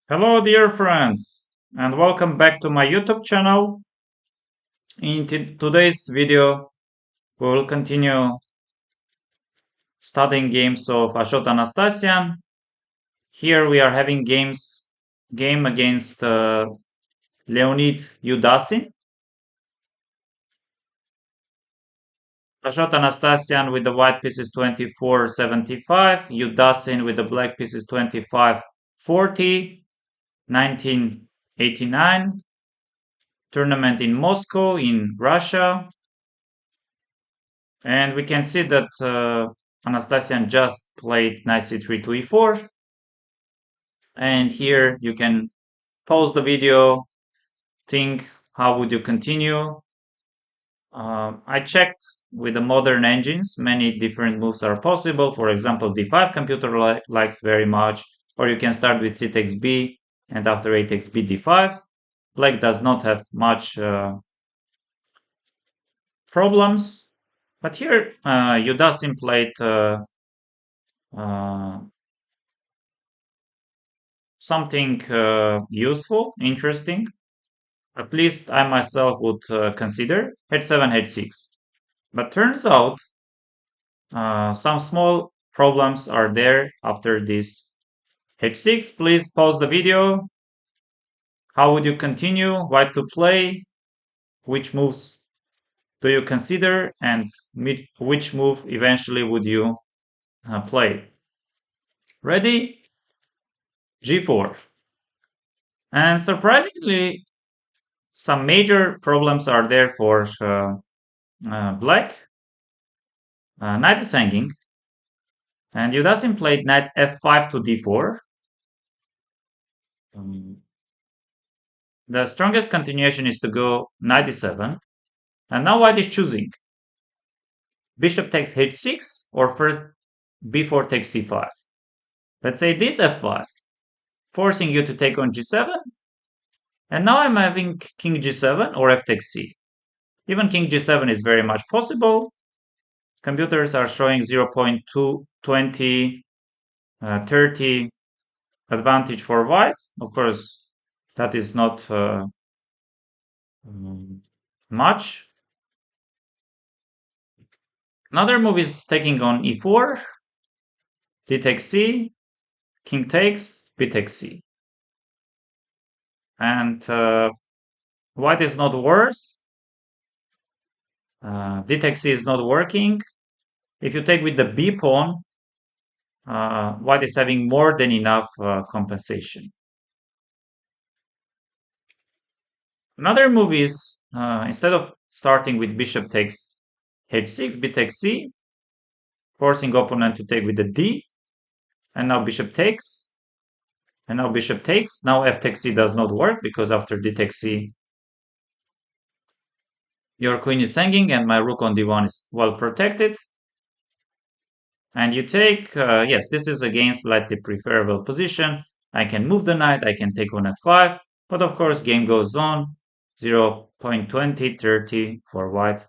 Hello, dear friends, and welcome back to my YouTube channel. In today's video, we will continue studying games of Ashot Anastasian. Here we are having game against Leonid Yudasin. Ashot Anastasian with the white piece is 24.75. Yudasin with the black piece is 25.40. 1989. Tournament in Moscow, in Russia. And we can see that Anastasian just played knight c3 to e4. And here you can pause the video, think how would you continue. I checked with the modern engines, many different moves are possible. For example, d5 computer likes very much, or you can start with c takes b, and after a takes b, d5. Black does not have much problems, but here Yudasin played something useful, interesting. At least I myself would consider h7, h6. But turns out some small problems are there after this h6. Please pause the video. How would you continue? White to play? Which moves do you consider? And which move eventually would you play? Ready? g4. And surprisingly, some major problems are there for black. Knight is hanging, and Yudasin played knight f5 to d4. The strongest continuation is to go knight e7, and now white is choosing. Bishop takes h6, or first b4 takes c5. Let's say this f5, forcing you to take on g7, and now I'm having king g7 or f takes c. Even king g7 is very much possible. Computers are showing 0.220, 30 advantage for white. Of course, that is not much. Another move is taking on e4, d takes c, king takes, b takes c. And white is not worse. D takes c is not working. If you take with the b pawn, white is having more than enough compensation. Another move is, instead of starting with bishop takes h6, b takes c, forcing opponent to take with the d, and now bishop takes, and now bishop takes. Now f takes c does not work, because after d takes c, your queen is hanging, and my rook on d1 is well protected. And you take, yes, this is again slightly preferable position. I can move the knight, I can take on f5, but of course game goes on. 0.20, 30 for white.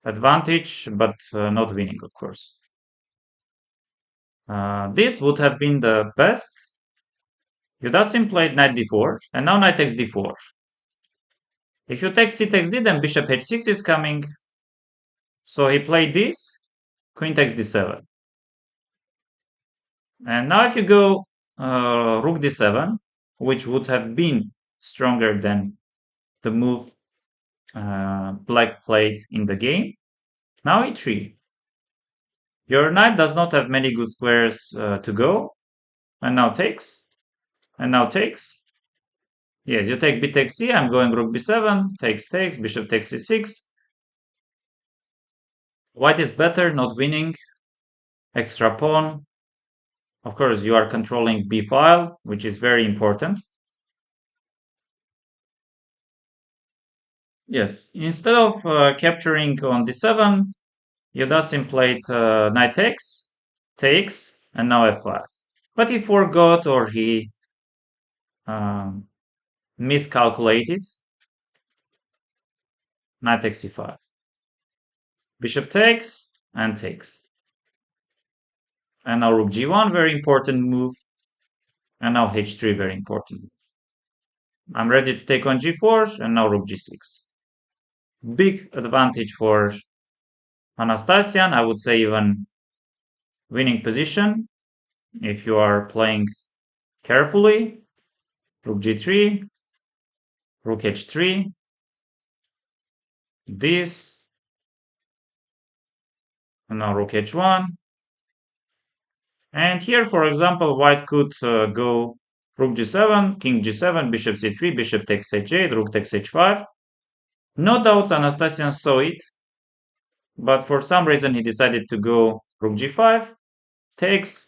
Advantage, but not winning, of course. This would have been the best. Yudasin played knight d4, and now knight takes d4. If you take c takes d, then bishop h6 is coming. So he played this, queen takes d7. And now if you go rook d7, which would have been stronger than the move black played in the game, now e3. Your knight does not have many good squares to go, and now takes, and now takes. Yes, you take b takes c, I'm going rook b7, takes, bishop takes c6. White is better, not winning. Extra pawn. Of course, you are controlling b file, which is very important. Yes, instead of capturing on d7, Yudasin played knight takes, and now f5. But he forgot, or he miscalculated. Knight takes c5. Bishop takes and takes. And now rook g1, very important move. And now h3, very important. I'm ready to take on g4, and now rook g6. Big advantage for Anastasian, I would say even winning position if you are playing carefully. Rook g3, rook h3, this, and now rook h1. And here, for example, white could go rook g7, king g7, bishop c3, bishop takes h8, rook takes h5. No doubts Anastasian saw it, but for some reason he decided to go rook g5, takes.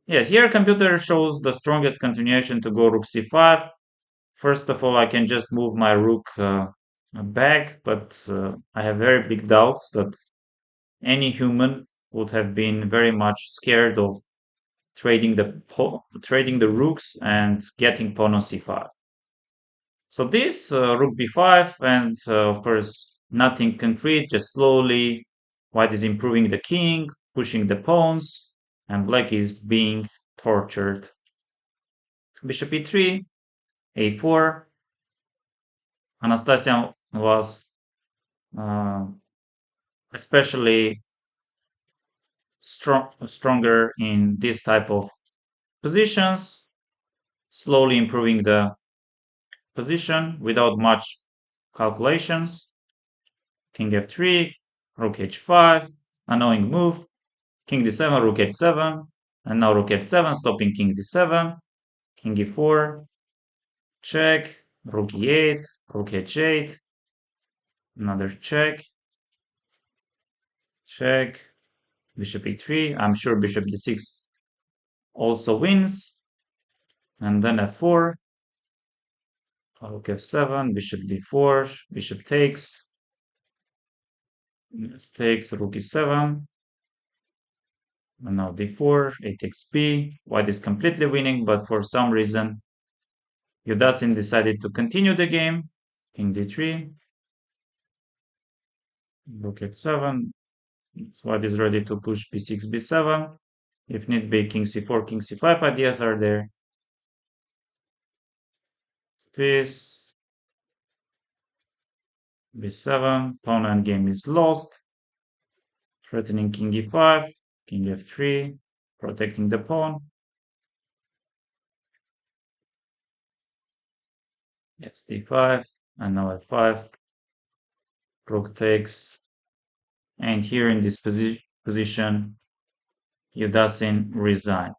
Yes, here computer shows the strongest continuation to go rook c5. First of all, I can just move my rook back, but I have very big doubts that any human would have been very much scared of trading the rooks and getting pawn on c5. So this rook b5, and of course nothing concrete, just slowly white is improving the king, pushing the pawns, and black is being tortured. Bishop e3, a4. Anastasian was especially stronger in this type of positions, slowly improving the position without much calculations. King f3, rook h5, annoying move, king d7, rook h7, and now rook f7, stopping king d7, king e4, check, rook e8, rook h8, another check, check, bishop e3. I'm sure bishop d6 also wins, and then f4, rook f7, bishop d4, bishop takes, takes, rook e7, and now d4, a takes b. White is completely winning, but for some reason Anastasian decided to continue the game. King d3, rook h7. So white is ready to push b6, b7. If need be, king c4, king c5 ideas are there. This b7, pawn endgame is lost. Threatening king e5, king f3, protecting the pawn. Yes, d5, and now f5. Rook takes. And here in this position, Anastasian resigned.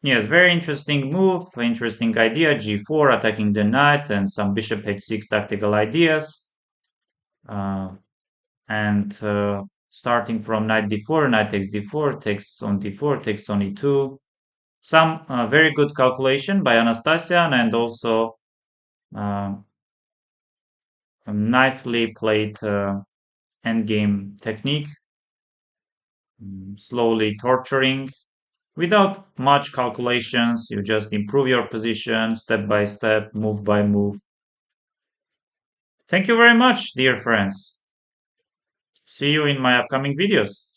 Yes, very interesting move, interesting idea. g4, attacking the knight, and some bishop h6 tactical ideas. Starting from knight d4, knight takes d4, takes on d4, takes on e2. Some very good calculation by Anastasian, and also a nicely played endgame technique. Slowly torturing without much calculations. You just improve your position step by step, move by move. Thank you very much, dear friends. See you in my upcoming videos.